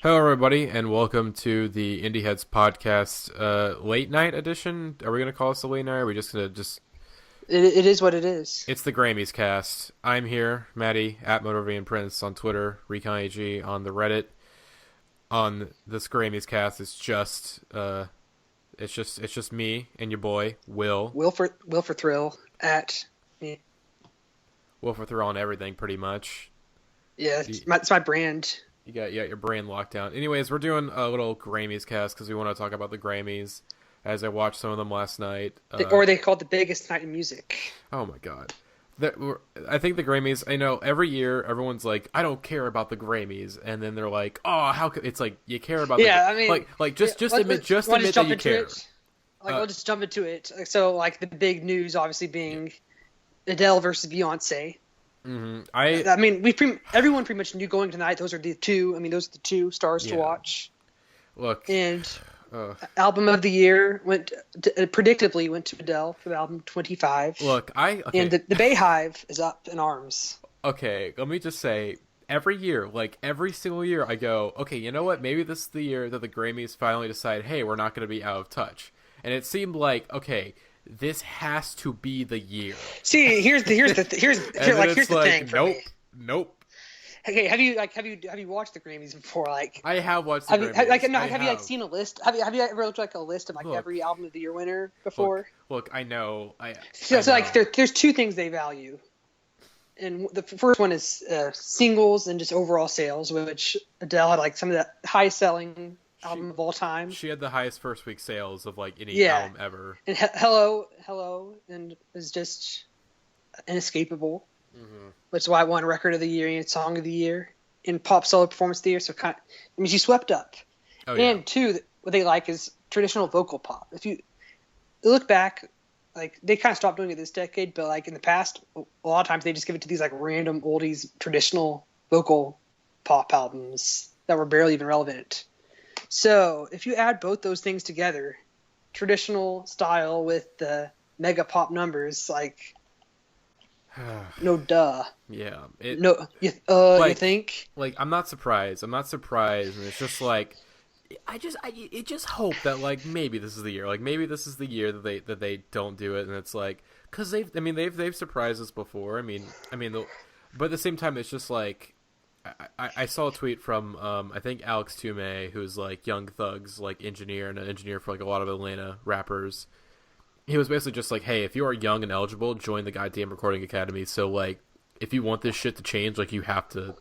Hello, everybody, and welcome to the Indieheads podcast late night edition. Are we going to call this a late night? Or are we just going to just... It is what it is. It's the Grammyscast. I'm here, Matty, at MotorVanPrince on Twitter, ReconAG on the Reddit. On this Grammyscast, it's just me and your boy, Will. Will for Thrill at me. Will for Thrill on everything, pretty much. Yeah, it's my brand. You got your brain locked down. Anyways, we're doing a little Grammys cast because we want to talk about the Grammys. As I watched some of them last night, Or they call it the biggest night in music. Oh my god, I think the Grammys. I know every year everyone's like, I don't care about the Grammys, and then they're like, oh, how could it's like you care about? Yeah, I mean, just admit that you care. We'll just jump into it. So, like the big news, obviously being Adele versus Beyonce. Mm-hmm. I mean, everyone pretty much knew going tonight. Those are the two. I mean, those are the two stars to watch. Look, and album of the year predictably went to Adele for the album 25. Look, and the Bayhive is up in arms. Okay, let me just say, every year, like every single year, I go, okay, you know what? Maybe this is the year that the Grammys finally decide, hey, we're not going to be out of touch. And it seemed like, okay, this has to be the year. See, here's the thing. Nope. Okay, have you watched the Grammys before? Like, I have watched the Grammys. Have you seen a list? Have you ever looked like a list of every album of the year winner before? Look, I know. So like there's two things they value, and the first one is singles and just overall sales, which Adele had like some of the highest selling album of all time. She had the highest first week sales of like any album ever. And Hello, and is just inescapable. Mm-hmm. Which is why I won Record of the Year and Song of the Year and Pop Solo Performance of the Year. So she swept up. And two, what they like is traditional vocal pop. If you look back, like they kind of stopped doing it this decade, but like in the past, a lot of times they just give it to these like random oldies traditional vocal pop albums that were barely even relevant. So if you add both those things together, traditional style with the mega pop numbers, like no duh. Yeah. You think? Like I'm not surprised. And it's just like I just hope that like maybe this is the year. Like maybe this is the year that they don't do it, and it's like because they've surprised us before. I mean, but at the same time, it's just like. I saw a tweet from I think Alex Toomey, who's like Young Thug's like engineer and an engineer for like a lot of Atlanta rappers. He was basically just like, hey, if you are young and eligible, join the goddamn Recording Academy. So like, if you want this shit to change, like you have to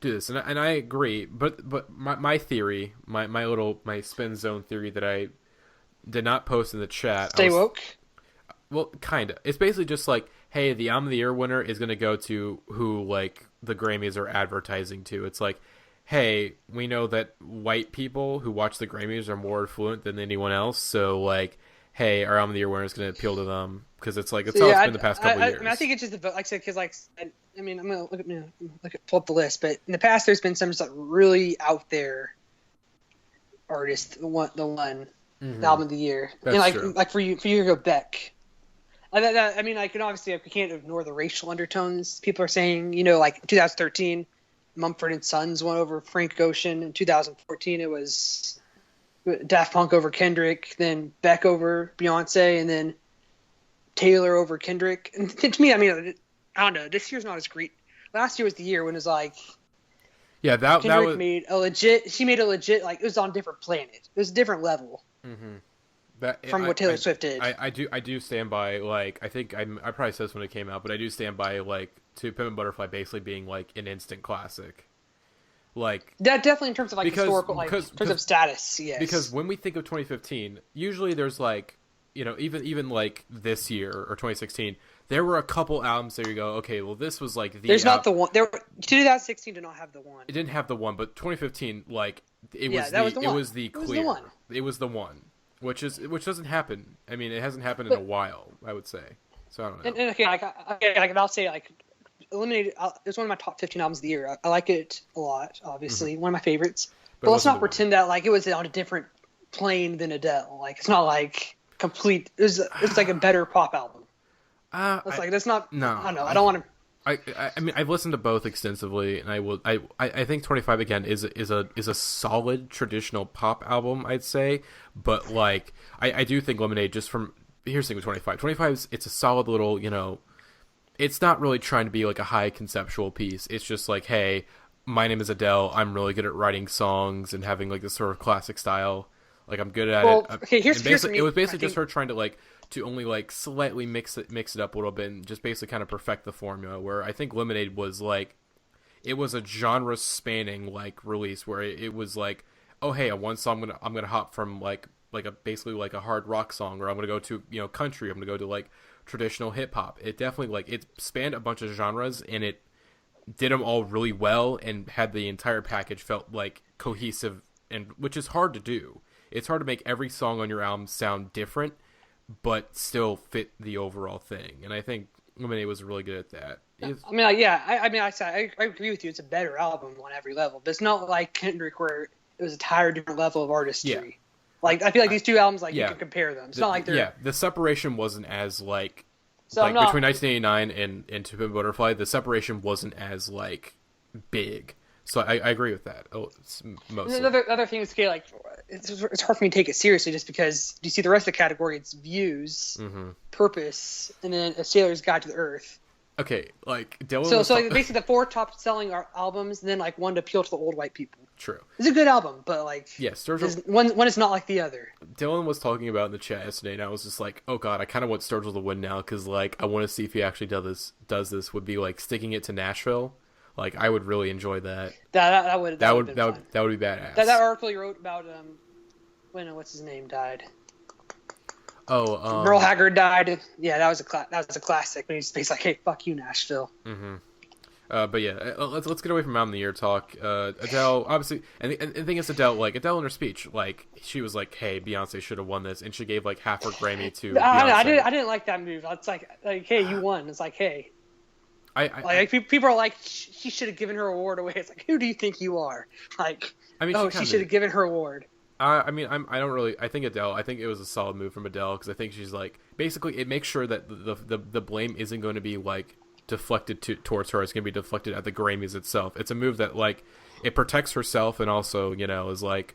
do this. And I agree, but my theory, my spin zone theory that I did not post in the chat. Stay woke. Well, kind of. It's basically just like, hey, the album of the year winner is going to go to who like the Grammys are advertising to. It's like, hey, we know that white people who watch the Grammys are more fluent than anyone else, so like, hey, our album of the year winner is going to appeal to them because it's like it's been the past couple of years. I mean, I think it's just like I said, because like I mean, I'm gonna pull up the list, but in the past there's been some just like really out there artists, the one the album of the year, That's and like true. like for you to go Beck. I mean, I can obviously we can't ignore the racial undertones. People are saying, like 2013, Mumford & Sons won over Frank Ocean. In 2014, it was Daft Punk over Kendrick, then Beck over Beyonce, and then Taylor over Kendrick. And to me, I mean, I don't know. This year's not as great. Last year was the year when it was like, that Kendrick was made a legit, like it was on a different planet. It was a different level. Mm-hmm. From what Taylor Swift did. I do stand by, like, I think I probably said this when it came out, but I do stand by, like, To Pimp a Butterfly basically being, like, an instant classic. Like... That definitely in terms of, like, historical, like, in terms of status, yes. Because when we think of 2015, usually there's, like, even like, this year, or 2016, there were a couple albums that you go, okay, well, this was, like, the... There's not the one... 2016 did not have the one. It didn't have the one, but 2015, like, it was the clear. It was the one. Which doesn't happen. I mean, it hasn't happened in a while, I would say. So I don't know. And okay, I'll say like Eliminated. It's one of my top 15 albums of the year. I like it a lot. Obviously, one of my favorites. But let's not pretend that like it was on a different plane than Adele. Like it's not like complete. It's like a better pop album. That's not. No, I don't know. I don't want to. I mean, I've listened to both extensively, and I think 25 again is a solid traditional pop album, I'd say, but like I do think Lemonade, just from here's the thing with 25 it's a solid little, it's not really trying to be like a high conceptual piece. It's just like, hey, my name is Adele, I'm really good at writing songs and having like this sort of classic style, like I'm good at it. Okay, here's it was basically just her trying to like to only like slightly mix it up a little bit and just basically kind of perfect the formula, where I think Lemonade was like, it was a genre spanning like release where it was like, oh hey, on one song I'm gonna hop from like a basically like a hard rock song, or I'm gonna go to country, I'm gonna go to like traditional hip hop. It definitely like it spanned a bunch of genres and it did them all really well and had the entire package felt like cohesive, and which is hard to do. It's hard to make every song on your album sound different but still fit the overall thing, and I think Lemonade was really good at that. I mean, like, yeah, I agree with you. It's a better album on every level, but it's not like Kendrick where it was a entirely different level of artistry. Yeah. Like, I feel like these two albums, like, you can compare them. It's not like they're... Yeah, the separation wasn't as, like... So like, between 1989 and To Pimp a Butterfly, the separation wasn't as, like, big. So I agree with that. Mostly. The other thing is, okay, like, it's hard for me to take it seriously just because you see the rest of the category, it's views, purpose, and then A Sailor's Guide to the Earth. Okay, like, Dylan... So like, basically the 4 top-selling albums, and then, like, one to appeal to the old white people. True. It's a good album, but like, one is not like the other. Dylan was talking about in the chat yesterday, and I was just like, oh god, I kind of want Sturgill to win now, because like I want to see if he actually does this. Would be like sticking it to Nashville. Like I would really enjoy that. That would be badass. That article you wrote about what's his name died. Oh, Merle Haggard died. Yeah, that was a classic. When he's like, hey, fuck you, Nashville. Mm-hmm. But yeah, let's get away from Album of the Year talk. Adele, obviously, and the thing is, Adele in her speech, like, she was like, hey, Beyonce should have won this, and she gave like half her Grammy to Beyonce. I didn't like that move. It's like, hey, you won. It's like, hey. People are like, she should have given her award away. It's like, who do you think you are? Like, she should have given her award. I think Adele, I think it was a solid move from Adele, because I think she's like, basically, it makes sure that the blame isn't going to be like deflected towards her. It's going to be deflected at the Grammys itself. It's a move that like it protects herself and also is like,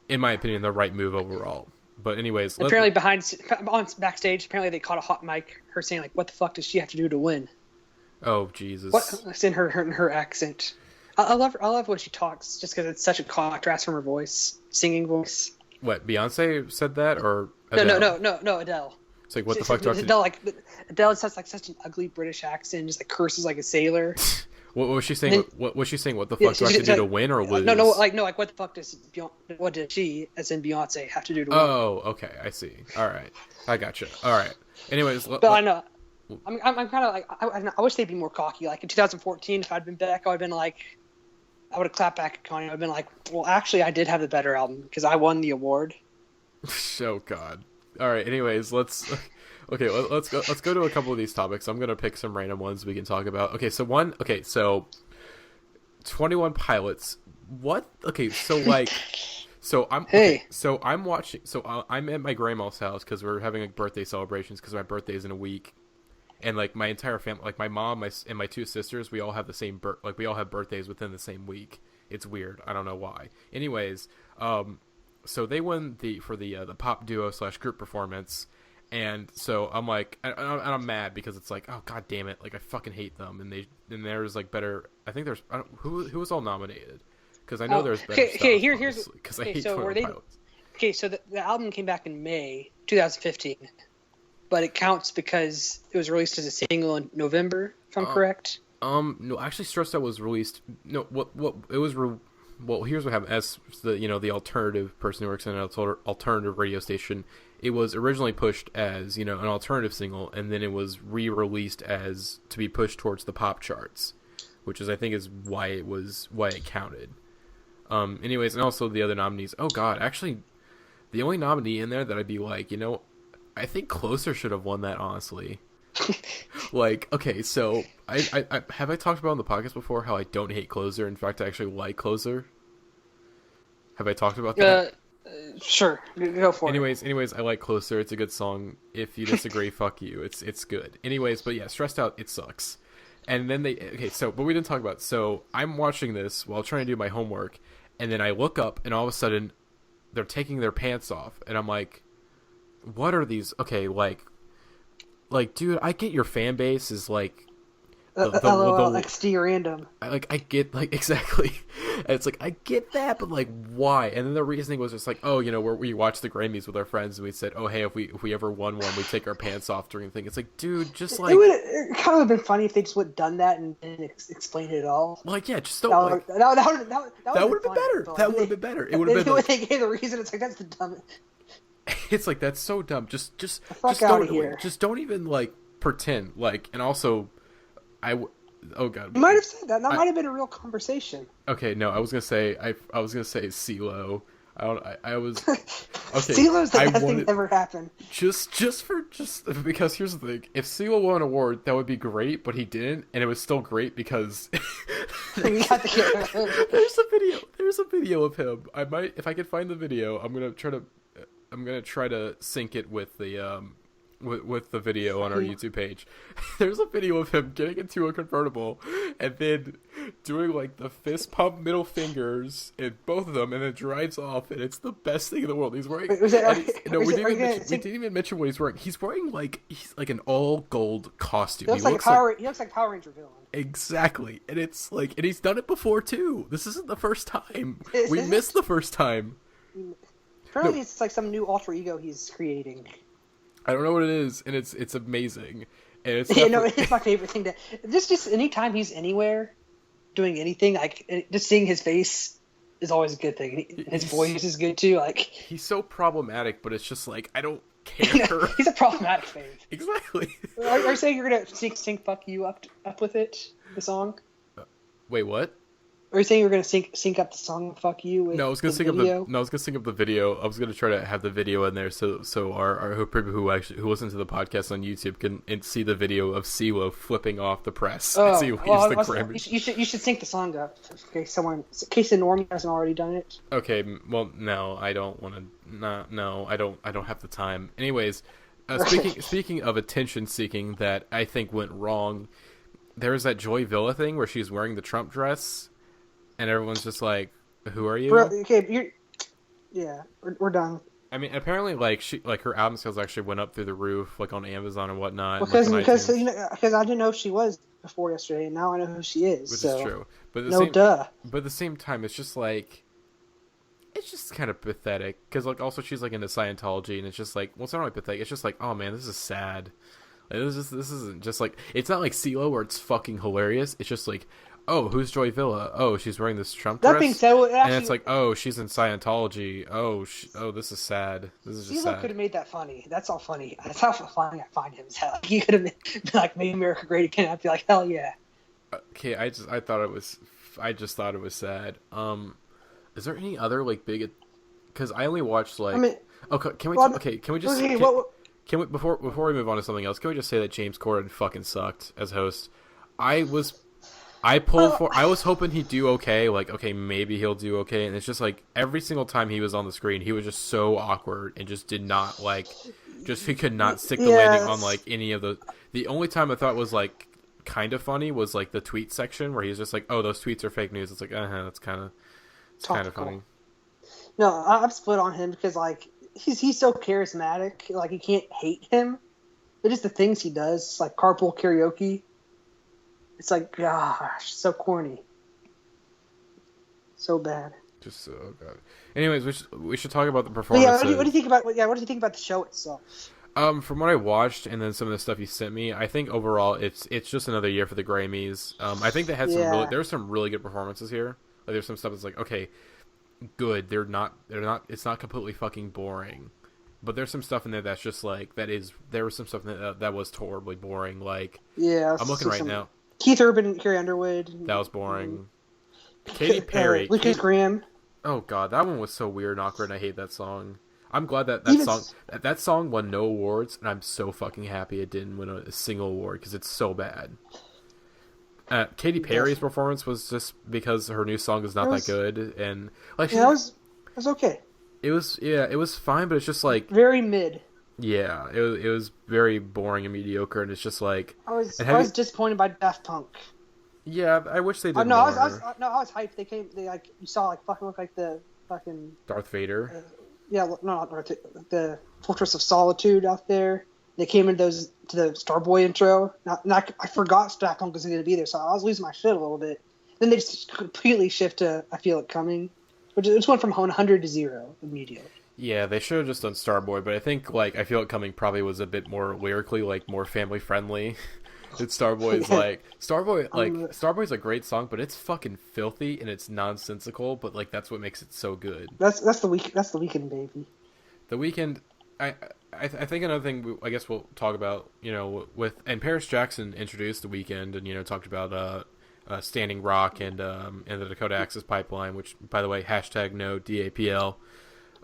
in my opinion, the right move overall. But anyways, apparently backstage, apparently they caught a hot mic, her saying like, what the fuck does she have to do to win? Oh Jesus! It's in her accent. I love when she talks, just because it's such a contrast from her voice, singing voice. What, Beyonce said that, or Adele? No, Adele. It's like, what the fuck do I have to do? Adele has like such an ugly British accent, just like curses like a sailor. What was she saying? What was she saying? What the fuck do I have to do to win or lose? No, like what the fuck what did she, as in Beyonce, have to do to win? Oh, okay, I see. All right, I gotcha. All right. Anyways, I know. I'm kind of like, I wish they'd be more cocky. Like in 2014, if I'd been back, I would have clapped back at Kanye. I'd been like, well, actually, I did have the better album because I won the award. Oh God. All right. Anyways, let's go to a couple of these topics. I'm gonna pick some random ones we can talk about. So 21 Pilots. What? Okay. So like, I'm watching. So I'm at my grandma's house because we're having like birthday celebrations because my birthday is in a week, and like my entire family, like my mom, and my 2 sisters, we all have the same we all have birthdays within the same week. It's weird. I don't know why. Anyways, so they won for the pop duo / group performance, and so I'm like, and I'm mad because it's like, oh god damn it, like I fucking hate them, and there's like better. I think there's who was all nominated, because I know there's better stuff. Here's because I hate 21 Pilots. Okay, so the album came back in May 2015, but it counts because it was released as a single in November, if I'm correct. No, actually, Stressed Out was released. No, what it was. Well, here's what happened. As the alternative person who works in an alternative radio station, it was originally pushed as an alternative single, and then it was re-released as to be pushed towards the pop charts, which I think is why it counted. Anyways, and also the other nominees. Oh God, actually, the only nominee in there that I'd be like, I think Closer should have won that, honestly. Like, okay, so I have I talked about on the podcast before how I don't hate Closer. In fact, I actually like Closer. Have I talked about that? Sure, go for it. Anyways, I like Closer. It's a good song. If you disagree, fuck you. It's good. Anyways, but yeah, Stressed Out, it sucks. And then but we didn't talk about it. So I'm watching this while trying to do my homework, and then I look up, and all of a sudden, they're taking their pants off, and I'm like, what are these? Okay, like, dude, I get your fan base is like, LOL, XD random. I get, like, exactly. And it's like, I get that, but, like, why? And then the reasoning was just like, oh, you know, we watched the Grammys with our friends, and we said, oh, hey, if we ever won one, we take our pants off during the thing. It's like, dude, just like... It kind of would have been funny if they just would have done that and explained it all. Like, yeah, just don't... That would have been better. That would have been better. It would have been... When they gave the reason, it's like, that's the dumbest... It's like, that's so dumb. Just don't even, like, pretend. Like, and also... Oh god! You might have said that. That might have been a real conversation. Okay, no, I was gonna say CeeLo. I was okay. CeeLo's the best thing that ever happened. Just because here's the thing: if CeeLo won an award, that would be great, but he didn't, and it was still great because we got to get him. There's a video of him. I might, if I can find the video, I'm gonna try to sync it with the with the video on our YouTube page. There's a video of him getting into a convertible and then doing like the fist pump middle fingers in both of them, and then drives off, and it's the best thing in the world. He's wearing... we didn't even mention what he's wearing. He's wearing he's like an all gold costume. He looks like a Power Ranger villain. Exactly. And it's like, and he's done it before too. This isn't the first time. We missed the first time. Apparently it's like some new alter ego he's creating. I don't know what it is, and it's amazing. And it's it's my favorite thing. Just anytime he's anywhere, doing anything, like just seeing his face is always a good thing. His voice is good too. Like, he's so problematic, but it's just like, I don't care. He's a problematic fan. Exactly. Are you saying you're gonna sing "Fuck You" up with it, the song? Wait, what? Are you saying you're gonna sync up the song "Fuck You"? With no, I was gonna sync up the video. I was gonna try to have the video in there so our people who listen to the podcast on YouTube can see the video of CeeLo flipping off the press. You should sync the song up in case the normie hasn't already done it. Okay, well, no, I don't want to. No, I don't have the time. Anyways, speaking of attention seeking that I think went wrong, there's that Joy Villa thing where she's wearing the Trump dress. And everyone's just like, "Who are you?" We're done. I mean, apparently, her album sales actually went up through the roof, like on Amazon and whatnot. Because I didn't know who she was before yesterday, and now I know who she is. Which is true, but at the same time, it's just like, it's just kind of pathetic. Because also she's like into Scientology, and it's just like, well, it's not really pathetic. It's just like, oh man, this is sad. Like, this isn't just like, it's not like CeeLo where it's fucking hilarious. It's just like, oh, who's Joy Villa? Oh, she's wearing this Trump dress. That being said, and it's like, oh, she's in Scientology. Oh, this is sad. This is just sad. CeeLo could have made that funny. That's all funny. That's how funny I find him. Like, he could have made America great again. I'd be like, hell yeah. Okay, I just thought it was sad. Is there any other like big? Because I only watched like. Can we just? Can we before we move on to something else? Can we just say that James Corden fucking sucked as host? I was hoping he'd do okay. Like, okay, maybe he'll do okay. And it's just like every single time he was on the screen, he was just so awkward and just did not he could not stick the landing on like any of the. The only time I thought was like kind of funny was like the tweet section where he's just like, oh, those tweets are fake news. It's like, that's kind of funny. No, I'm split on him because like he's so charismatic. Like, you can't hate him. But just the things he does, like carpool karaoke. It's like, gosh, so corny. So bad. Just so god. Anyways, we should talk about the performance. What do you think about the show itself? From what I watched and then some of the stuff you sent me, I think overall it's just another year for the Grammys. I think they had there's some really good performances here. Like, there's some stuff that's like, okay, good. They're not it's not completely fucking boring. But there's some stuff in there that's just like there was some stuff in that was horribly boring. Like, I'm looking right now. Keith Urban and Carrie Underwood. That was boring. Katy Perry. Lucas Graham. Oh god, that one was so weird and awkward, and I hate that song. I'm glad that song won no awards, and I'm so fucking happy it didn't win a single award because it's so bad. Katy Perry's performance was just because her new song is not that good, and like it was okay. It was fine, but it's just like very mid. Yeah, it was very boring and mediocre, and it's just like. I was disappointed by Daft Punk. Yeah, I wish they did No, more. I was hyped. They like you saw like fucking look like the fucking Darth Vader. yeah, no, not Darth, the Fortress of Solitude out there. They came into to the Starboy intro. And I forgot Daft Punk was going to be there, so I was losing my shit a little bit. Then they just completely shift to I Feel It Coming, which just went from 100 to 0 immediately. Yeah, they should have just done Starboy, but I think like I Feel It Coming probably was a bit more lyrically like more family friendly. It's Starboy's a great song, but it's fucking filthy and it's nonsensical, but like that's what makes it so good. That's the Weeknd, baby. The Weeknd, I think another thing I guess we'll talk about, and Paris Jackson introduced The Weeknd and talked about Standing Rock and the Dakota Access Pipeline, which by the way #no DAPL.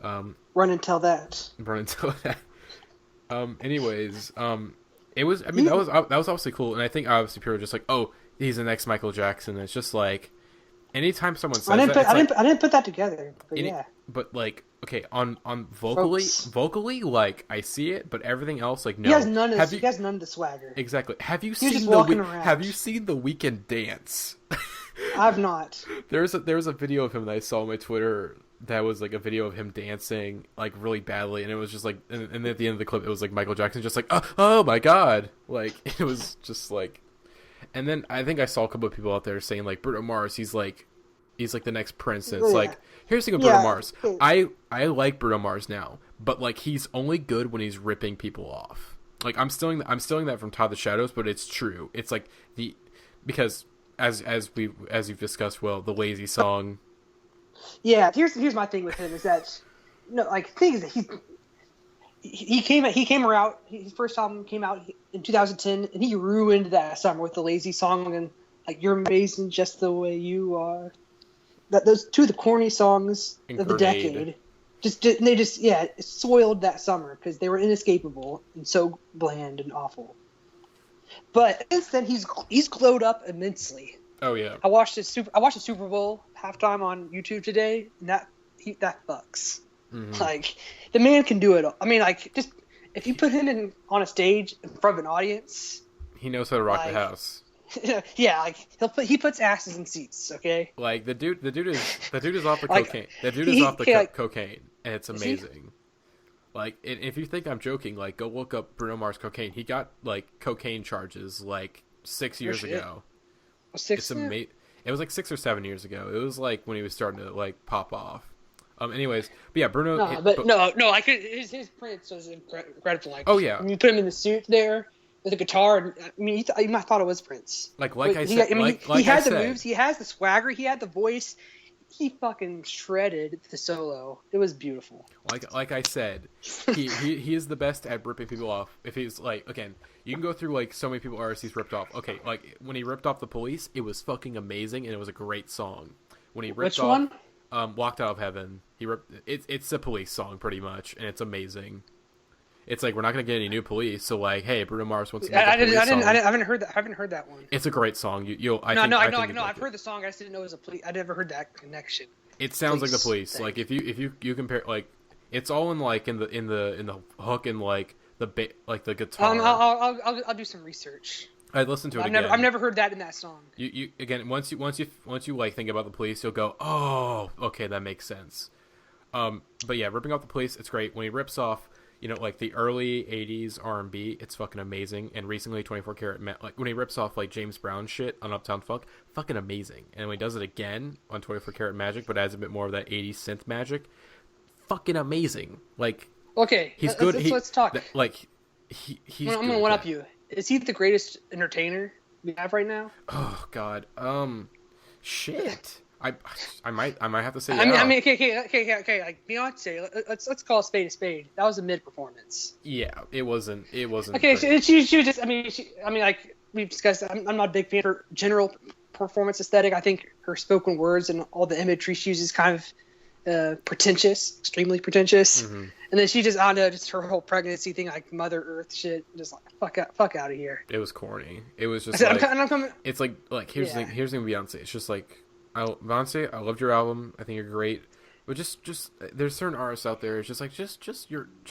Run and tell that. Run and tell that. Anyways, it was. I mean, that was obviously cool, and I think obviously people were just like, "Oh, he's the next Michael Jackson." And it's just like, anytime someone says I didn't put that together, but yeah. But like, okay, on vocally, like I see it, but everything else, like no. He has none of the swagger. Exactly. Have you seen seen the Weeknd dance? I've not. There was a video of him that I saw on my Twitter that was like a video of him dancing like really badly, and it was just like, and at the end of the clip, it was like Michael Jackson just like, oh my god, like it was just like, and then I think I saw a couple of people out there saying like Bruno Mars, he's like the next Prince, and it's like, here's the thing with Bruno Mars, I like Bruno Mars now, but like he's only good when he's ripping people off. Like I'm stealing that from Todd the Shadows, but it's true. It's like because as you've discussed, Will, the Lazy Song. Yeah, here's my thing with him is that thing is that he came out, his first album came out in 2010 and he ruined that summer with the Lazy Song and like You're Amazing Just the Way You Are. Those two of the corny songs of the decade it soiled that summer because they were inescapable and so bland and awful. But since then he's glowed up immensely. Oh yeah. I watched the Super Bowl halftime on YouTube today, and that fucks. Mm-hmm. Like the man can do it all. I mean, like just if you put him on a stage in front of an audience, he knows how to rock the house. Yeah, like he puts asses in seats. Okay. Like the dude is off the cocaine. That dude is off the cocaine, and it's amazing. Like, if you think I'm joking, like go look up Bruno Mars cocaine. He got like cocaine charges like 6 years ago. It's amazing. It was like 6 or 7 years ago. It was like when he was starting to like pop off. Anyways, but yeah, Bruno. Like his Prince was incredible. Like, oh yeah, when you put him in the suit there with a guitar, and I mean, you might have thought it was Prince. He had the moves, he has the swagger, he had the voice. He fucking shredded the solo. It was beautiful. Like I said, he is the best at ripping people off. If he's like, again, you can go through like so many people artists he's ripped off. Okay, like when he ripped off The Police, it was fucking amazing and it was a great song. When he ripped off Walked Out of Heaven, he ripped it's a Police song pretty much, and it's amazing. It's like we're not gonna get any new Police, so like, hey, Bruno Mars wants to make a Police song. I haven't heard that one. It's a great song. I've heard the song. I just didn't know it was a Police. I never heard that connection. It sounds like the Police. Thing. Like if you compare, like it's all in like in the hook and like the guitar. I'll do some research. I'd listen to it again. I've never heard that in that song. You again once you like think about the Police, you'll go, oh, okay, that makes sense. But yeah, ripping off the Police, it's great. When he rips off, like the early 80s R&B, it's fucking amazing. And recently 24 Karat, like when he rips off like James Brown shit on Uptown Funk, fucking amazing. And when he does it again on 24 Karat Magic, but adds a bit more of that 80s synth magic, fucking amazing. Like, okay, he's good. Let's talk. He's I'm gonna one up you. Is he the greatest entertainer we have right now? Oh God, shit. I might have to say. Okay. Like Beyonce, let's call a spade. That was a mid performance. Yeah, it wasn't. Okay, she was just. Like we've discussed. I'm not a big fan of her general performance aesthetic. I think her spoken words and all the imagery she uses kind of pretentious, extremely pretentious. Mm-hmm. And then she just, I don't know, just her whole pregnancy thing, like Mother Earth shit, just like fuck out of here. It was corny. It was just it's like here's the thing with Beyonce. It's just like, Beyonce, I loved your album. I think you're great. But just there's certain artists out there. It's just like just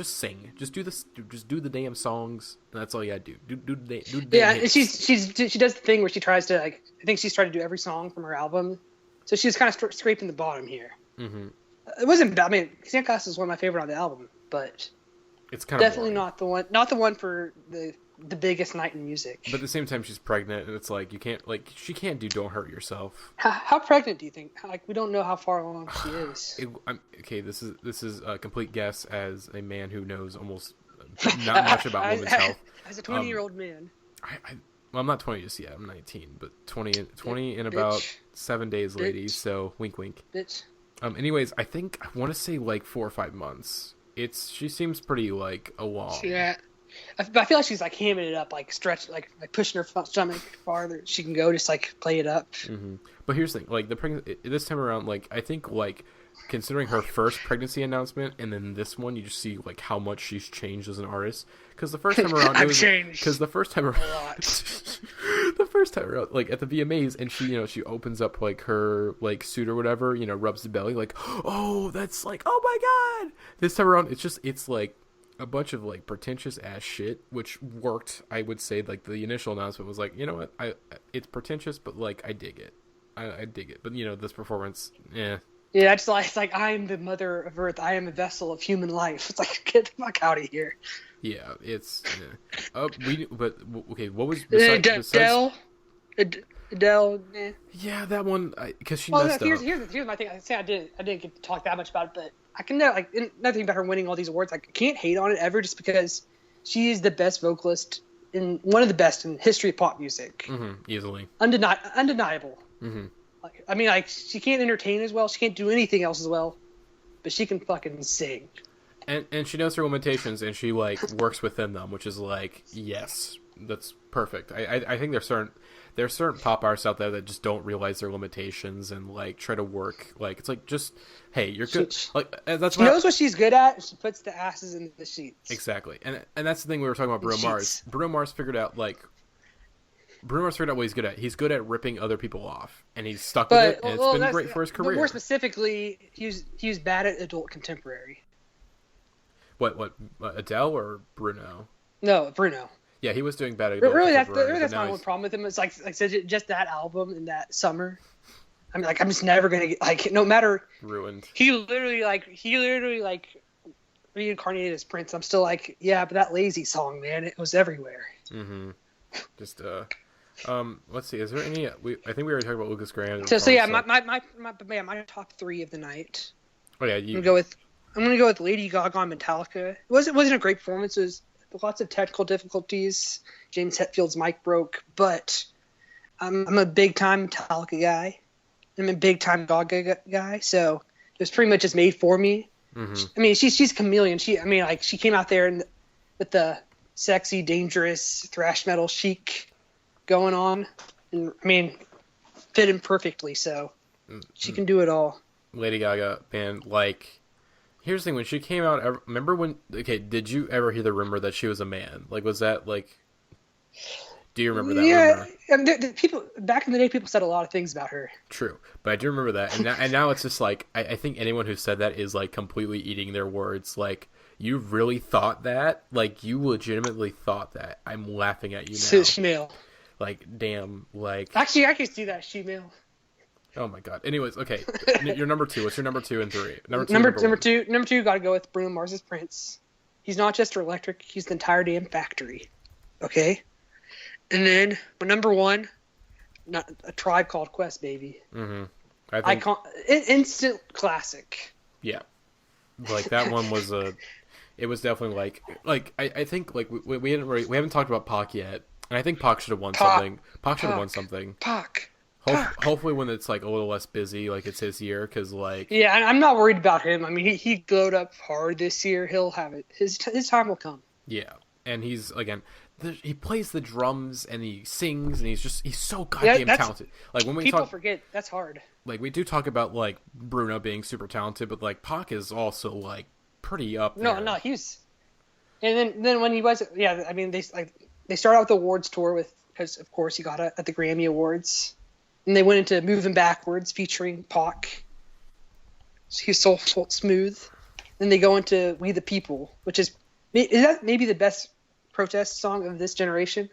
sing. Just do this. Just do the damn songs. And that's all you gotta do. Do the damn Yeah, hits. and she does the thing where she tries to like. I think she's tried to do every song from her album, so she's kind of scraping the bottom here. Mm-hmm. It wasn't bad. I mean, Sandcastle is one of my favorite on the album, but It's kind of definitely boring. not the one for the biggest night in music. But at the same time, she's pregnant, and it's like you can't she can't do "Don't Hurt Yourself." How pregnant do you think? Like we don't know how far along she is. Okay, this is a complete guess as a man who knows almost not much about women's health. As a 20-year-old man. Well, I'm not 20 just yet. I'm 19, but 20 in about 7 days, ladies. Bitch. So wink, wink. Bitch. Anyways, I want to say like 4 or 5 months. She seems pretty like along. Yeah. I feel like she's like hamming it up, like stretch, like pushing her stomach farther she can go, just like play it up. Mm-hmm. But here's the thing, like this time around, like I think like considering her first pregnancy announcement and then this one, you just see like how much she's changed as an artist. Because the first time around, the first time around, like at the VMAs, and she opens up like her like suit or whatever, rubs the belly, like, oh, that's like, oh my god. This time around, it's like a bunch of like pretentious ass shit, which worked. I would say like the initial announcement was like, you know what, it's pretentious, but like I dig it. I dig it. But this performance, yeah. Yeah, it's like I am the mother of Earth. I am a vessel of human life. It's like get the fuck out of here. Yeah, it's. Yeah. Okay. What was besides Adele? Eh. Yeah, that one because she messed up. Here's my thing. I say I didn't get to talk that much about it, but I can like nothing about her winning all these awards. Like, I can't hate on it ever, just because she is the best vocalist in one of the best in history of pop music. Mm-hmm, easily. Undeniable. Mm-hmm. I mean, like, she can't entertain as well. She can't do anything else as well, but she can fucking sing. And she knows her limitations, and she like works within them, which is like, yes, that's perfect. I think there's certain pop artists out there that just don't realize their limitations and like try to work like it's like just hey, you're good. She knows what she's good at. She puts the asses in the sheets. Exactly, and that's the thing we were talking about. Bruno Mars. Bruno Mars figured out what he's good at. He's good at ripping other people off, and he's stuck with it, and it's been great for his career. But more specifically, he was bad at adult contemporary. What Adele or Bruno? No, Bruno. Yeah, he was doing bad at adult contemporary. That's my one problem with him. It's like I said, just that album and that summer. I mean, like, I'm just never gonna get, like, no matter. Ruined. He literally reincarnated as Prince. I'm still like, yeah, but that Lazy song, man, it was everywhere. Mm-hmm. Just let's see. Is there any? I think we already talked about Lucas Graham. So yeah, my top 3 of the night. Oh yeah, I'm gonna go with Lady Gaga and Metallica. It wasn't a great performance. It was lots of technical difficulties. James Hetfield's mic broke, but I'm a big time Metallica guy. I'm a big time Gaga guy, so it was pretty much just made for me. Mm-hmm. I mean, she's chameleon. She came out there with the sexy, dangerous thrash metal chic going on, and I mean, fit in perfectly. So she can do it all. Lady Gaga, man, like. Here's the thing, when she came out, remember when, did you ever hear the rumor that she was a man? Like, was that, like, do you remember that rumor? Yeah, I mean, people, back in the day, people said a lot of things about her. True, but I do remember that, and now it's just, like, I think anyone who said that is, like, completely eating their words. Like, you really thought that? Like, you legitimately thought that? I'm laughing at you now. Shemale. Like, damn, like. Actually, I can see that, Shemale. Oh my god. Anyways, okay. Your number 2. What's your number 2 and 3? Number two. Got to go with Bruno Mars's Prince. He's not just electric. He's the entire damn factory. Okay. And then number 1, not A Tribe Called Quest, baby. Mm-hmm. I think instant classic. Yeah. Like that one was it was definitely like I think like we haven't talked about Pac yet, and I think Pac should have won something. Pac should have won something. Pac. Hopefully when it's like a little less busy, like it's his year, because like yeah, I'm not worried about him. I mean, he glowed up hard this year. He'll have it. His time will come. Yeah, and he's he plays the drums and he sings and he's so goddamn talented. Like when people forget that's hard. Like we do talk about like Bruno being super talented, but like Pac is also like pretty up there. No, he's. And then when he was, yeah, I mean they started out with the awards tour because of course he got it at the Grammy Awards. And they went into Moving Backwards featuring Pac. He's so smooth. Then they go into "We the People," which is that maybe the best protest song of this generation.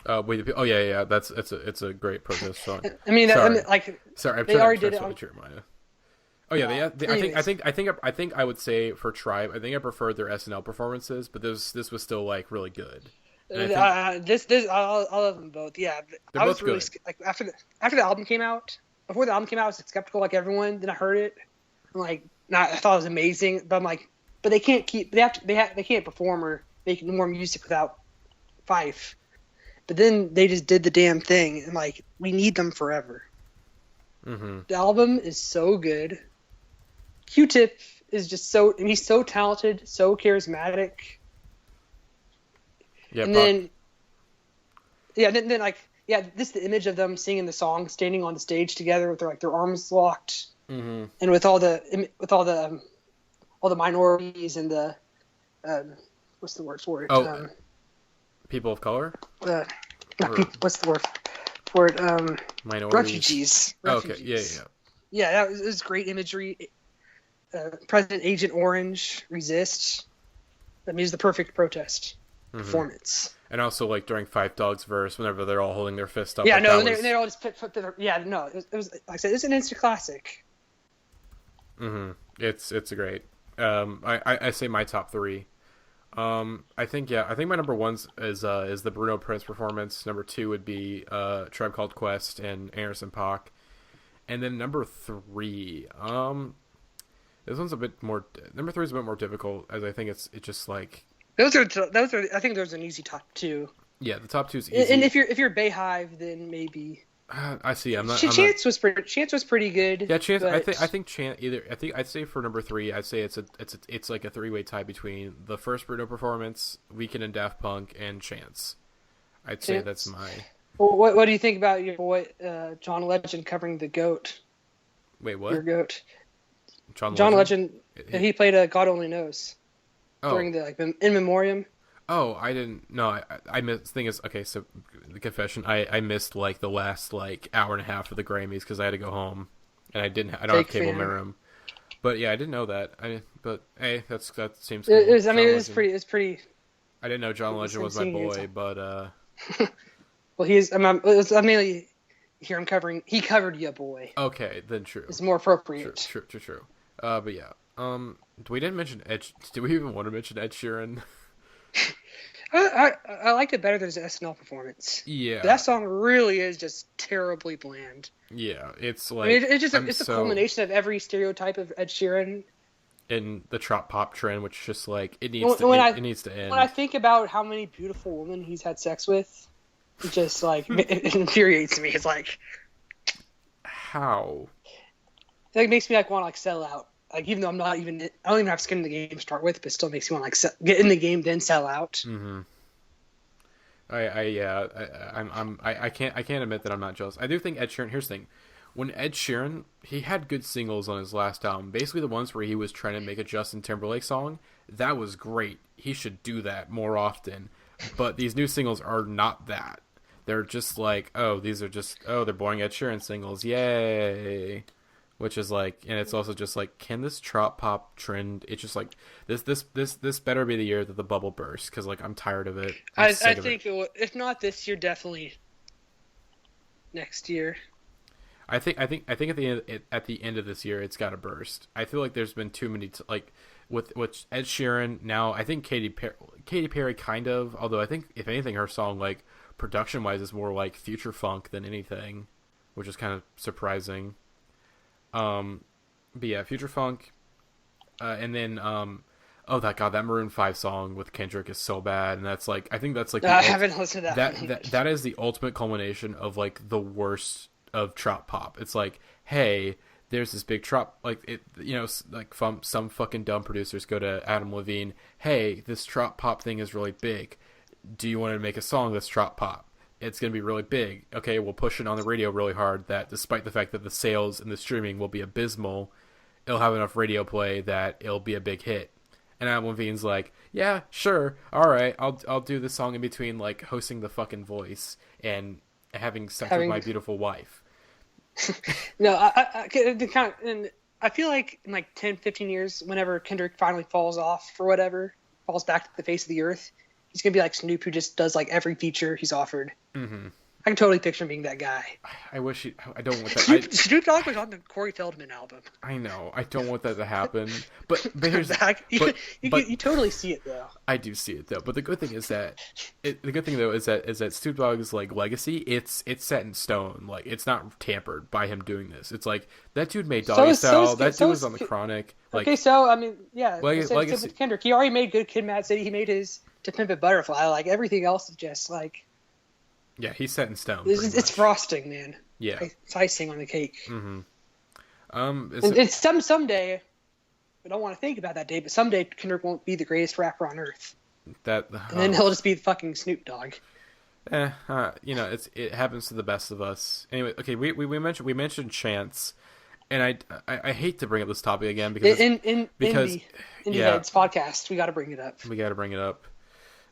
Oh yeah, it's a great protest song. I mean, sorry, I'm they trying already to did it. remind you. Oh yeah, I think I would say for Tribe, I think I preferred their SNL performances, but this was still like really good. I love them both. Yeah, I was really like after the album came out. Before the album came out, I was skeptical like everyone. Then I heard it. I'm like, I thought it was amazing. But I'm like, but they can't they can't perform or make more music without Fife. But then they just did the damn thing, and like we need them forever. Mm-hmm. The album is so good. Q-Tip is just and he's so talented, so charismatic. Yeah, and then this is the image of them singing the song, standing on the stage together with their arms locked, mm-hmm. and with all the minorities and the what's the word for it? People of color. What's the word for it? Minorities. Refugees. Oh, okay. Yeah. Yeah, that was great imagery. President Agent Orange, Resist. I mean, it's the perfect protest performance. And also, like during Five Dogs verse, whenever they're all holding their fist up. Yeah, like, no, they're all just it was like I said, it's an instant classic. Mm-hmm. It's great. I say my top three. I think my number one is the Bruno Prince performance. Number two would be Tribe Called Quest and Anderson .Paak, and then number three. This one's a bit more. Number three is a bit more difficult, as I think it's just like those are. I think those are an easy top two. Yeah, the top two is easy. And if you're Bayhive, then maybe. I see. I'm not. Chance was pretty good. Yeah, Chance. But... I think Chance. I think I'd say for number three, I'd say it's like a three-way tie between the first Bruno performance, Weeknd and Daft Punk, and Chance. I'd say that's my. Well, what do you think about your boy John Legend covering the goat? Wait, what? Your goat. John Legend. He played God Only Knows during the In Memoriam. Oh, I didn't. No, I missed. Thing is, okay. So, the confession, I missed like the last like hour and a half of the Grammys because I had to go home, and I don't have cable in my room. But yeah, I didn't know that. But hey, that seems. Cool. It was pretty. I didn't know John Legend was my boy, but. Well, I mainly hear him covering. He covered Ya Boy. Okay, then true. It's more appropriate. True. But yeah. We didn't mention Ed. Did we even want to mention Ed Sheeran? I liked it better than his SNL performance. Yeah, that song really is just terribly bland. Yeah, it's like it's a culmination of every stereotype of Ed Sheeran. In the trop pop trend, which just like it needs to end. When I think about how many beautiful women he's had sex with, it just like it infuriates me. It's like how it makes me like want to like sell out. Like even though I don't even have skin in the game to start with, but it still makes me want to like get in the game then sell out. Mm-hmm. I can't admit that I'm not jealous. I do think Ed Sheeran. Here's the thing: when Ed Sheeran, he had good singles on his last album. Basically, the ones where he was trying to make a Justin Timberlake song, that was great. He should do that more often. But these new singles are not that. They're just like, they're boring Ed Sheeran singles. Yay. Which is like, and it's also just like, can this trop pop trend? It's just like this better be the year that the bubble bursts because like I'm tired of it. I think if not this year, definitely next year. I think at the end of this year, it's got to burst. I feel like there's been too many like with Ed Sheeran now. I think Katy Perry kind of, although I think if anything, her song like production wise is more like future funk than anything, which is kind of surprising. But yeah, Future Funk, and then that Maroon 5 song with Kendrick is so bad, and that's like I think that's like I haven't listened to that. That is the ultimate culmination of like the worst of trop pop. It's like, hey, there's this big trop, like it, like from some fucking dumb producers go to Adam Levine, hey, this trop pop thing is really big. Do you want to make a song that's trop pop? It's going to be really big. Okay, we'll push it on the radio really hard that despite the fact that the sales and the streaming will be abysmal, it'll have enough radio play that it'll be a big hit. And Adam Levine's like, yeah, sure, all right, I'll do this song in between like hosting The Fucking Voice and having sex with my beautiful wife. No, and I feel like in like 10, 15 years, whenever Kendrick finally falls off or whatever, falls back to the face of the earth, he's gonna be like Snoop, who just does like every feature he's offered. Mm-hmm. I can totally picture him being that guy. I wish I don't want that. Snoop Dogg was on the Corey Feldman album. I know. I don't want that to happen. But here's you totally see it though. I do see it though. But the good thing is that is that Snoop Dogg's like legacy. It's set in stone. Like it's not tampered by him doing this. It's like that dude made Doggy Style. That dude was on the Chronic. Like, okay, so I mean, yeah. Legacy. With Kendrick, he already made Good Kid, Mad City. He made his To Pimp a Butterfly. Like everything else is just like. Yeah, he's set in stone. It's frosting, man. Yeah, it's icing on the cake. Mm-hmm. It's someday. I don't want to think about that day, but someday Kendrick won't be the greatest rapper on earth. And then he'll just be fucking Snoop Dogg. It happens to the best of us. Anyway, okay, we mentioned Chance, and I hate to bring up this topic again because Indieheads podcast, we got to bring it up.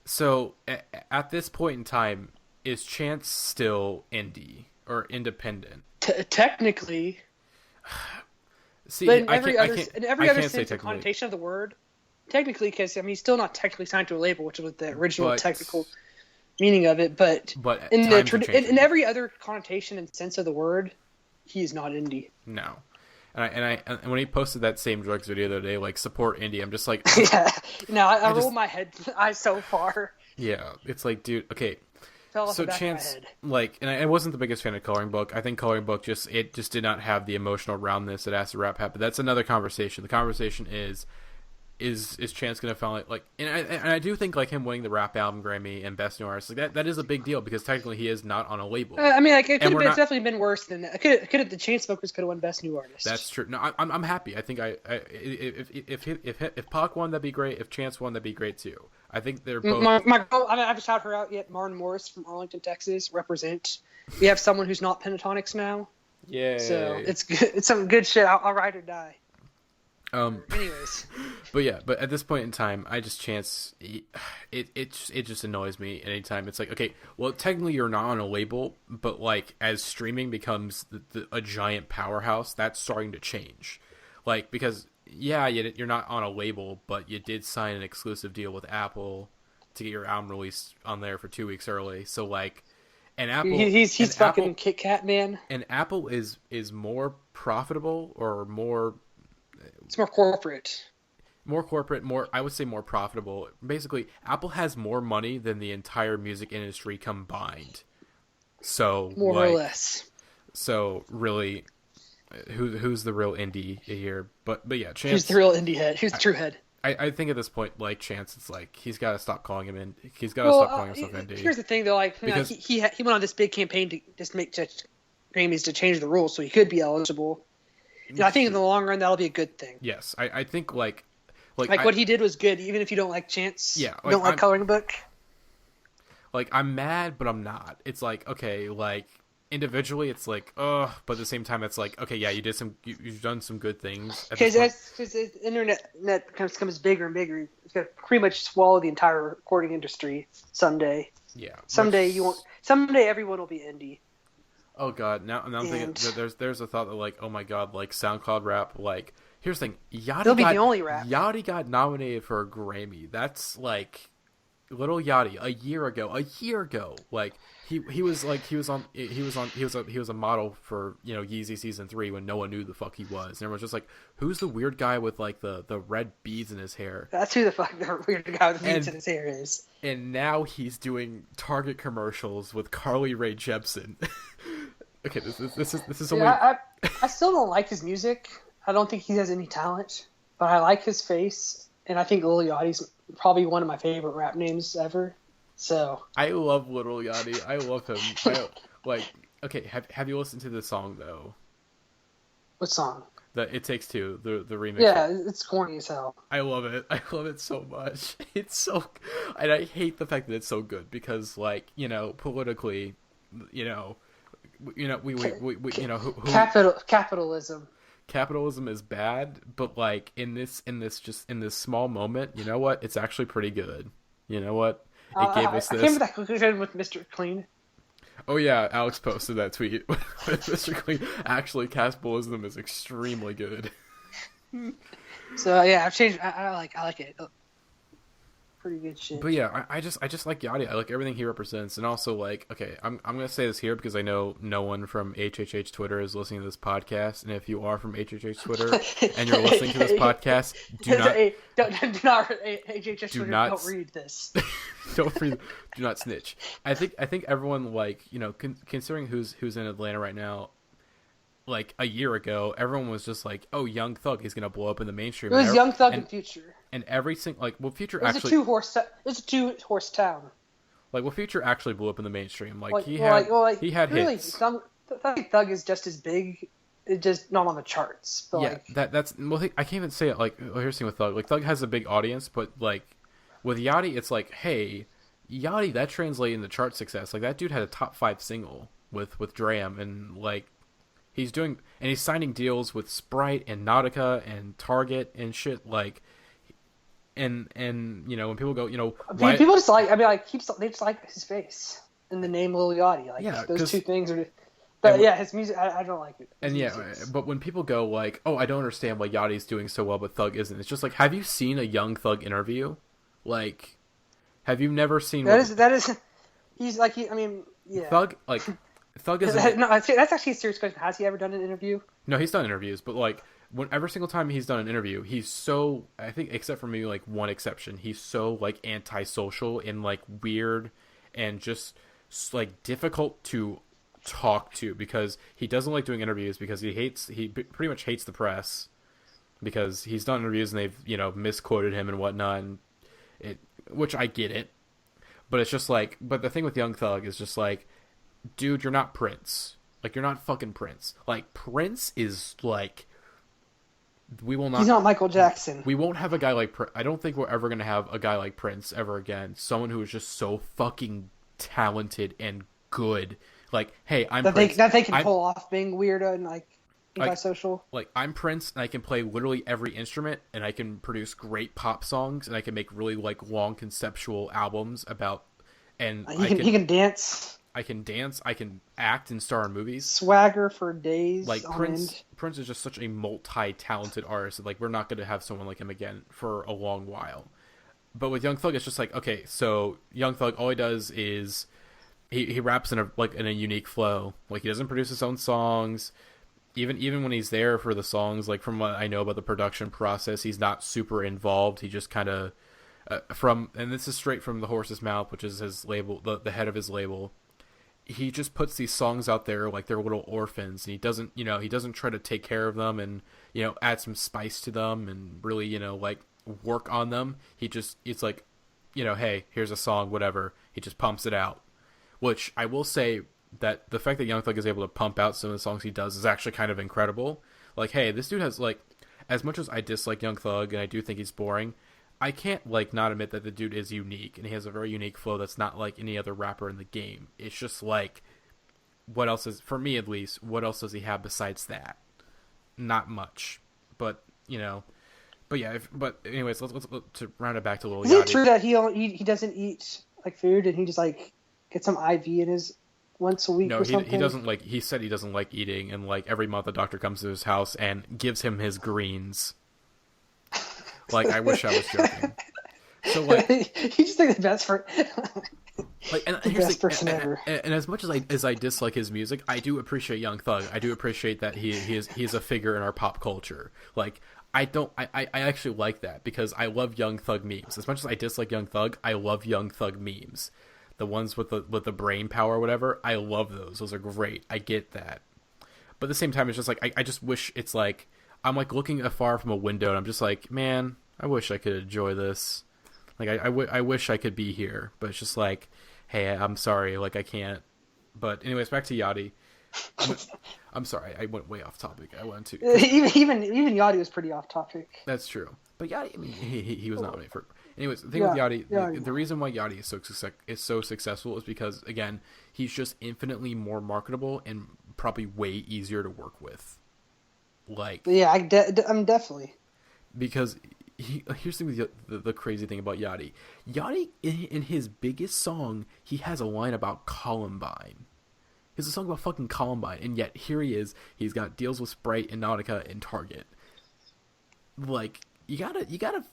So at this point in time, is Chance still indie or independent? Technically. See, but in I every can't other say sense of technically. connotation of the word, technically, because I mean, he's still not technically signed to a label, which was the original technical meaning of it. But in every other connotation and sense of the word, he is not indie. No. And when he posted that same drugs video the other day, like support indie, I'm just like, yeah. No, I rolled my eyes so far. Yeah, it's like, dude, okay. Fell off So the back Chance, of my head. like, and I wasn't the biggest fan of Coloring Book. I think Coloring Book just did not have the emotional roundness that Acid Rap had. But that's another conversation. The conversation is Chance going to finally like, and I do think like him winning the Rap Album Grammy and Best New Artist, like that is a big deal because technically he is not on a label. I mean, like it could have definitely been worse than that. Could have the Chainsmokers could have won Best New Artist. That's true. No, I'm happy. I think if Pac won, that'd be great. If Chance won, that'd be great too. I think they're both. My girl, I haven't shouted her out yet. Martin Morris from Arlington, Texas, represent. We have someone who's not Pentatonics now. Yeah. So it's good. It's some good shit. I'll ride or die. Anyways. But at this point in time, I just Chance. It just annoys me anytime it's like, okay, well, technically you're not on a label, but like as streaming becomes a giant powerhouse, that's starting to change, like because. Yeah, you're not on a label, but you did sign an exclusive deal with Apple to get your album released on there for 2 weeks early. So like, and Apple, he's fucking Kit Kat man. And Apple is more profitable or more. It's more corporate. I would say more profitable. Basically, Apple has more money than the entire music industry combined. So more or less. So really. Who's the real indie here? But yeah, Chance. Who's the real indie head? Who's the true head? I think at this point, like Chance, it's like he's got to stop calling him in. He's got to stop calling himself indie. Here's the thing, though, like because he went on this big campaign to just make Grammys to change the rules so he could be eligible. And I think in the long run that'll be a good thing. Yes, I think like what he did was good, even if you don't like Chance. Yeah, you don't like Coloring Book. Like I'm mad, but I'm not. It's like okay, like. Individually, it's like, but at the same time, it's like, okay, yeah, you've done some good things. Because the internet becomes bigger and bigger. It's gonna pretty much swallow the entire recording industry someday. Yeah. Someday you won't. Someday everyone will be indie. Oh god, now I'm thinking there's a thought that like, oh my god, like SoundCloud rap, like here's the thing, the only rap. Yachty got nominated for a Grammy. That's like Little Yachty a year ago, like. He was a model for Yeezy season 3 when no one knew the fuck he was, and everyone's just like, who's the weird guy with like the red beads in his hair? That's who the weird guy with the beads in his hair is. And now he's doing Target commercials with Carly Rae Jepsen. Okay, this is only. I still don't like his music. I don't think he has any talent, but I like his face, and I think Lil Yachty's probably one of my favorite rap names ever. So I love Little Yachty. I love him. Okay, have you listened to the song though? What song? The It Takes Two, the remix. Yeah, it's corny as hell. I love it. I love it so much. It's so, and I hate the fact that it's so good because, like, politically, capitalism. Capitalism is bad, but like in this small moment, you know what? It's actually pretty good. You know what? It gave us this. I came to that conclusion with Mr. Clean. Oh yeah, Alex posted that tweet. Mr. Clean actually Cannibalism is extremely good. So yeah, I've changed. I like it. Pretty good shit. But yeah, I just like Yachty. I like everything he represents, and also like, okay, I'm gonna say this here because I know no one from HHH Twitter is listening to this podcast, and if you are from HHH Twitter and you're listening to this podcast, do not HHH do Twitter, not don't read this. don't read, do not snitch. I think everyone, like, you know, considering who's in Atlanta right now, like a year ago, everyone was just like, "Oh, Young Thug, he's gonna blow up in the mainstream." It was Young Thug and Future. And every single, like, well, Future it was actually, it was a two-horse town. like, well, Future actually blew up in the mainstream. Like, he had really, hits. Thug is just as big, it's just not on the charts. But Yeah, that's well, I can't even say it. Like, well, here's the thing with Thug. Like, Thug has a big audience, but like with Yachty, it's like, hey, Yachty, that translated into chart success. Like, that dude had a top 5 single with Dram, and like he's signing deals with Sprite and Nautica and Target and shit. Like, and you know, when people go, you know, people just like, they just like his face and the name Lil Yachty. Like, yeah, those two things are. But yeah, his music, I don't like it. And yeah, but when people go like, "Oh, I don't understand why Yachty's doing so well, but Thug isn't," it's just like, have you seen a Young Thug interview? Like, have you never seen? That is, he's like, yeah. Thug is no, that's actually a serious question. Has he ever done an interview? No, he's done interviews, but like, every single time he's done an interview, he's so, I think, except for maybe like one exception, he's so like antisocial and like weird and just like difficult to talk to, because he doesn't like doing interviews, because he pretty much hates the press, because he's done interviews and they've, you know, misquoted him and whatnot, and which I get it, but it's just like, but the thing with Young Thug is just like, dude, you're not Prince. Like, you're not fucking Prince. Like, Prince is like, we will not. He's not Michael Jackson. We won't have a guy like I don't think we're ever gonna have a guy like Prince ever again. Someone who is just so fucking talented and good. Like, hey, I'm Prince. That they can pull off being weirdo and like antisocial. Like, I'm Prince, and I can play literally every instrument, and I can produce great pop songs, and I can make really like long conceptual albums about. And he can dance. I can dance. I can act and star in movies. Swagger for days. Like, Prince is just such a multi-talented artist. Like, we're not going to have someone like him again for a long while. But with Young Thug, it's just like, okay, so Young Thug, all he does is he raps in a unique flow. Like, he doesn't produce his own songs. Even when he's there for the songs, like, from what I know about the production process, he's not super involved. He just kind of and this is straight from the horse's mouth, which is his label, the head of his label. He just puts these songs out there like they're little orphans, and he doesn't try to take care of them and, you know, add some spice to them and really, you know, like, work on them. It's like, you know, hey, here's a song, whatever. He just pumps it out, which I will say that the fact that Young Thug is able to pump out some of the songs he does is actually kind of incredible. Like, hey, this dude has, like, as much as I dislike Young Thug and I do think he's boring, I can't, like, not admit that the dude is unique, and he has a very unique flow that's not like any other rapper in the game. It's just like, what else for me at least, what else does he have besides that? Not much. But, you know, but yeah, but anyways, let's to round it back to Lil Yachty. Is it true that he doesn't eat, like, food, and he just, like, gets some IV in his once a week or something? No, he doesn't, like, he said he doesn't like eating, and, like, every month a doctor comes to his house and gives him his greens. Like, I wish I was joking. So, like, you just think the best for like, and the best person ever. And as much as I dislike his music, I do appreciate Young Thug. I do appreciate that he is a figure in our pop culture. Like, I actually like that, because I love Young Thug memes. As much as I dislike Young Thug, I love Young Thug memes. The ones with the brain power or whatever, I love those. Those are great. I get that. But at the same time, it's just like, I just wish it's like, I'm like looking afar from a window, and I'm just like, man, I wish I could enjoy this. Like, I wish I could be here, but it's just like, hey, I'm sorry, like, I can't. But anyways, back to Yachty. I'm sorry, I went way off topic. I went to even Yachty was pretty off topic. That's true. But Yachty, I mean, he was nominated for. Anyways, the thing with Yachty, the reason why Yachty is so successful is because, again, he's just infinitely more marketable and probably way easier to work with. Like, yeah, I'm definitely, because here's the crazy thing about Yachty. Yachty, in his biggest song, he has a line about Columbine. He's a song about fucking Columbine, and yet here he is. He's got deals with Sprite and Nautica and Target. Like, you gotta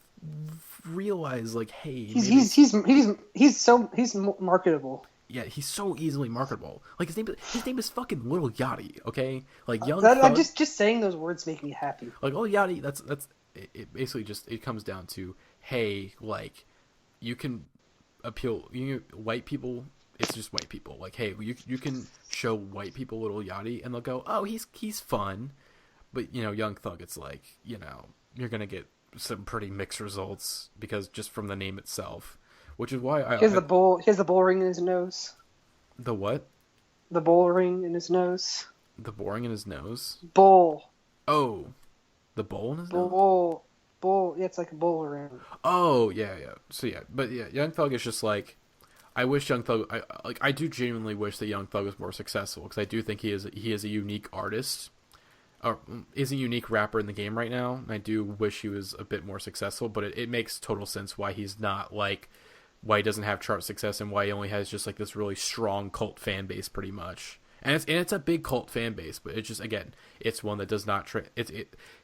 realize, like, hey, he's marketable. Yeah, he's so easily marketable. Like, his name is fucking Lil Yachty, okay? Like, Young Thug. Just saying those words make me happy. Like, Lil Yachty, that's it. Basically, it comes down to, hey, like, you can appeal white people. It's just white people. Like, hey, you can show white people Lil Yachty, and they'll go, oh, he's fun. But Young Thug, it's like, you're gonna get some pretty mixed results because just from the name itself. Which is why he has the bull ring in his nose. The what? The bull ring in his nose. The boring in his nose? Bull. Oh. The bowl in his nose? Bull. Yeah, it's like a bull ring. Oh, yeah. So, yeah. But, yeah, Young Thug is just like... I wish Young Thug... I do genuinely wish that Young Thug was more successful, because I do think he is a unique artist. Or is a unique rapper in the game right now. And I do wish he was a bit more successful, but it makes total sense why he's not, like... why he doesn't have chart success and why he only has just like this really strong cult fan base pretty much. And it's a big cult fan base, but it's just, again, it's one that does not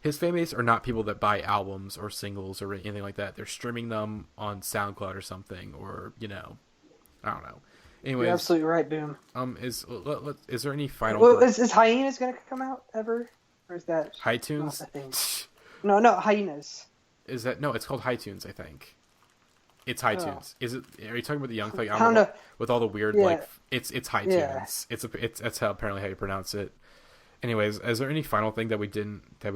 his fan base are not people that buy albums or singles or anything like that. They're streaming them on SoundCloud or something, or I don't know. Anyways, you're absolutely right, Boom. Is there any final? Well, is Hyenas gonna come out ever, or is that iTunes? No, Hyenas. Is that no? It's called iTunes, I think. It's iTunes. Oh. Is it? Are you talking about the Young Thug? I don't know. With all the weird it's iTunes. Yeah. That's apparently how you pronounce it. Anyways, is there any final thing that we didn't hit on?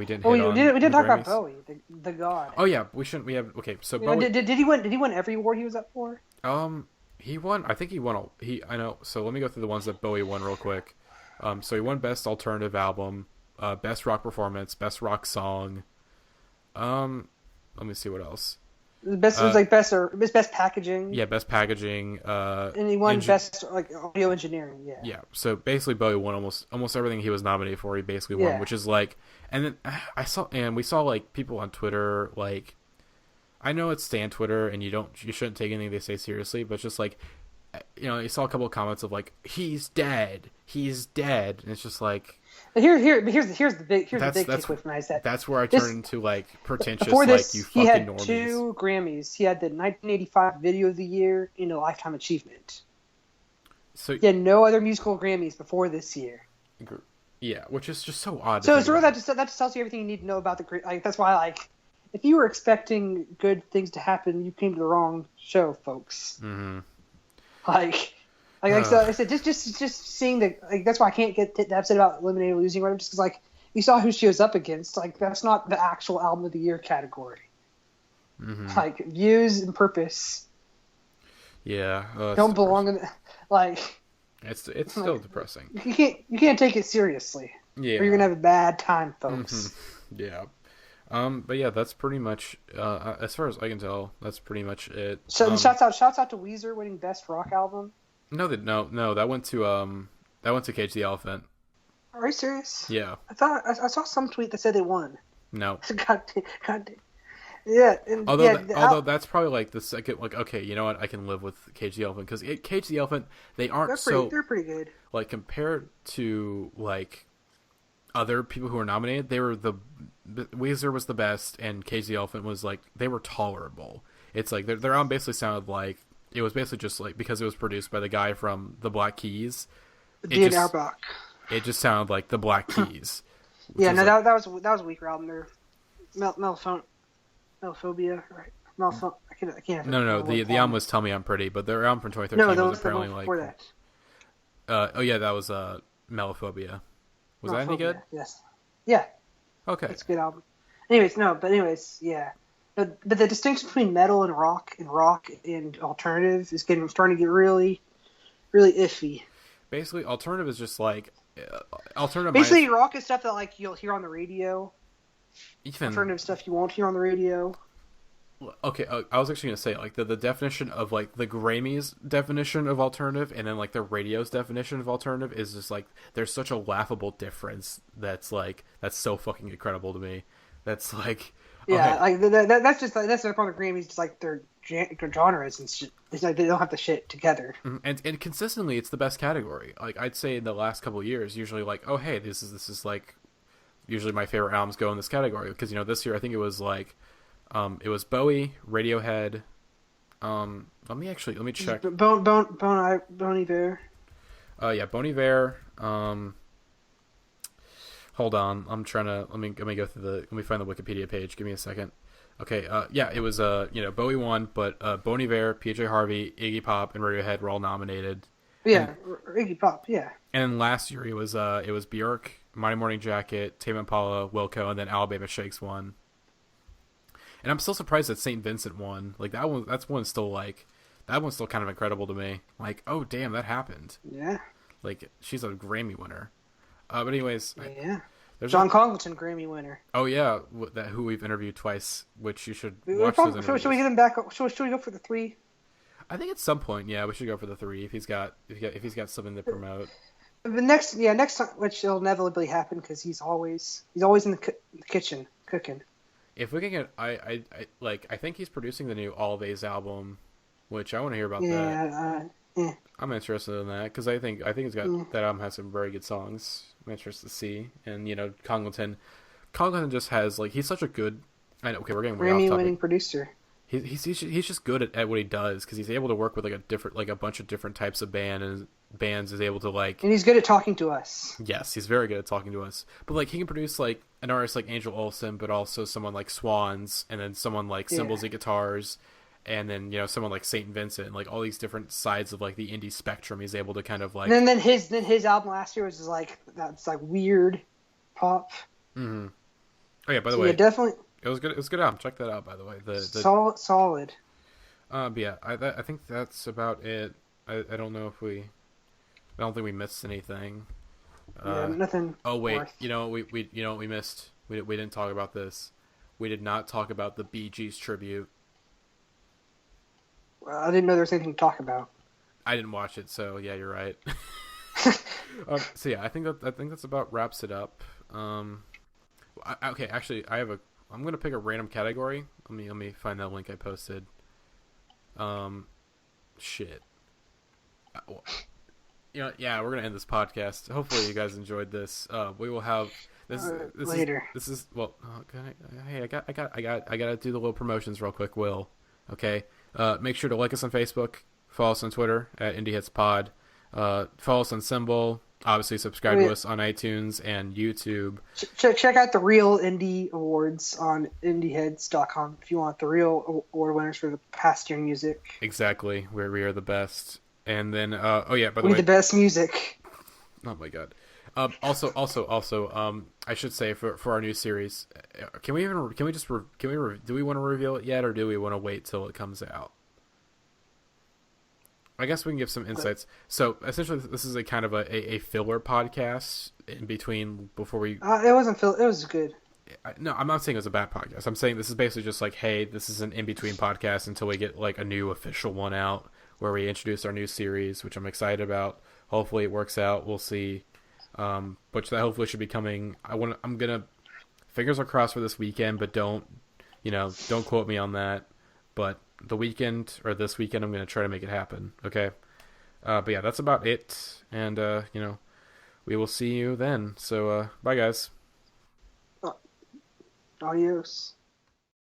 We did talk about Bowie, the god. Oh yeah, we shouldn't. We have okay. So Bowie, did he win? Did he win every award he was up for? He won. I think he won. I know. So let me go through the ones that Bowie won real quick. So he won Best Alternative Album, Best Rock Performance, Best Rock Song. Let me see what else. Best was like best packaging. Yeah, best packaging. And he won best like audio engineering. Yeah. Yeah. So basically, Bowie won almost everything he was nominated for. He basically won, which is like. And then we saw like people on Twitter like. I know it's stan Twitter, and you shouldn't take anything they say seriously, but it's just like, you saw a couple of comments of like, he's dead, and it's just like. Here's the big takeaway from that. That's where I turn into like pretentious. Before this, like you fucking he had normies. 2 Grammys. He had the 1985 Video of the Year and a Lifetime Achievement. So he had no other musical Grammys before this year. Yeah, which is just so odd. So it's really that just tells you everything you need to know about the like. That's why like, if you were expecting good things to happen, you came to the wrong show, folks. Mm-hmm. Like I said, just seeing that's why I can't get upset about eliminating or losing, right? Just because like you saw who she was up against, like that's not the actual album of the year category. Mm-hmm. Like views and purpose. Yeah, don't belong in. Like it's still depressing. You can't take it seriously. Yeah, or you're gonna have a bad time, folks. Mm-hmm. Yeah. But yeah, that's pretty much as far as I can tell. That's pretty much it. So shouts out to Weezer winning Best Rock Album. No, that went to Cage the Elephant. Are you serious? Yeah. I thought I saw some tweet that said they won. No. God damn. Yeah. Although that's probably like the second. Like, okay, you know what? I can live with Cage the Elephant because Cage the Elephant they're pretty good. Like compared to like other people who were nominated, they were Weezer was the best, and Cage the Elephant was like they were tolerable. It's like their album basically sounded like. It was basically just like because it was produced by the guy from the Black Keys. Dean Auerbach. It just sounded like the Black Keys. Yeah, no, that was a weaker album there. Melophobia, right? I can't. No. The album was Tell Me I'm Pretty, but their album from 2013 was apparently like. Before that. Oh yeah, that was Melophobia. Was that any good? Yes. Yeah. Okay. It's a good album. Anyways, yeah. But the distinction between metal and rock and alternative is starting to get really, really iffy. Basically, alternative is just like alternative. Basically, rock is stuff that like you'll hear on the radio. Alternative stuff you won't hear on the radio. Okay, I was actually gonna say like the definition of like the Grammys definition of alternative and then like the radio's definition of alternative is just like there's such a laughable difference that's so fucking incredible to me. That's like. Yeah, okay. Like that's the part of the Grammys. Just like they're genres and shit. It's like they don't have the shit together. And consistently, it's the best category. Like I'd say in the last couple of years, usually like, oh hey, this is like, usually my favorite albums go in this category because this year I think it was like, it was Bowie, Radiohead. Let me check. Bon Iver. Yeah, Bon Iver. Hold on, I'm trying to let me go through let me find the Wikipedia page. Give me a second. Okay, yeah, it was Bowie won, but Bon Iver, PJ Harvey, Iggy Pop, and Radiohead were all nominated. Yeah, Iggy Pop, yeah. And last year it was Bjork, Mighty Morning Jacket, Tame Impala, Wilco, and then Alabama Shakes won. And I'm still surprised that St. Vincent won. Like that one's still kind of incredible to me. Like, oh damn, that happened. Yeah. Like she's a Grammy winner. But anyways, yeah. John Congleton, Grammy winner. Oh yeah, who we've interviewed twice, which you should watch those interviews. Should we get him back? Should we go for the 3? I think at some point, yeah, we should go for the 3 if he's got something to promote. The next time, which will inevitably happen because he's always in the kitchen cooking. If we can get, I think he's producing the new All Days album, which I want to hear about that. Yeah. I'm interested in that because I think it's got that album has some very good songs. I'm interested to see, and Congleton just has like he's such a good. I know. Okay, we're getting way off topic. Grammy-winning producer. He's just good at what he does because he's able to work with a bunch of different types of bands is able to like. And he's good at talking to us. Yes, he's very good at talking to us. But like he can produce like an artist like Angel Olsen, but also someone like Swans, and then someone like Cymbals and Guitars. And then someone like Saint Vincent, like all these different sides of like the indie spectrum, he's able to kind of like. And then his album last year was just like that's like weird pop. Mm-hmm. Oh yeah, by the way, definitely. It was good. It was a good album. Check that out, by the way. The solid. But yeah, I think that's about it. I don't know if I don't think we missed anything. Nothing. Oh wait, worth. we missed. We didn't talk about this. We did not talk about the Bee Gees tribute. Well, I didn't know there was anything to talk about. I didn't watch it, so yeah, you're right. So yeah, I think that's about wraps it up. Okay, actually, I'm gonna pick a random category. Let me find that link I posted. Shit. Yeah, we're gonna end this podcast. Hopefully, you guys enjoyed this. We will have this later. Hey, I gotta do the little promotions real quick. Will, okay. Make sure to like us on Facebook, follow us on Twitter at Indieheads Pod, follow us on Symbol, obviously subscribe to us on iTunes and YouTube. Check out the real Indie Awards on Indieheads.com if you want the real award winners for the past year music. Exactly, where we are the best. And then, by the way, the best music. Oh my god. Also, I should say for our new series, do we want to reveal it yet, or do we want to wait till it comes out? I guess we can give some insights. So essentially, this is a kind of a filler podcast in between before we. It wasn't filler. It was good. No, I'm not saying it was a bad podcast. I'm saying this is basically just like, hey, this is an in between podcast until we get like a new official one out where we introduce our new series, which I'm excited about. Hopefully, it works out. We'll see. Which that hopefully should be coming. I'm gonna fingers are crossed for this weekend, but don't quote me on that. But the weekend or this weekend, I'm gonna try to make it happen. Okay. But yeah, that's about it. And we will see you then. So bye guys. Adios.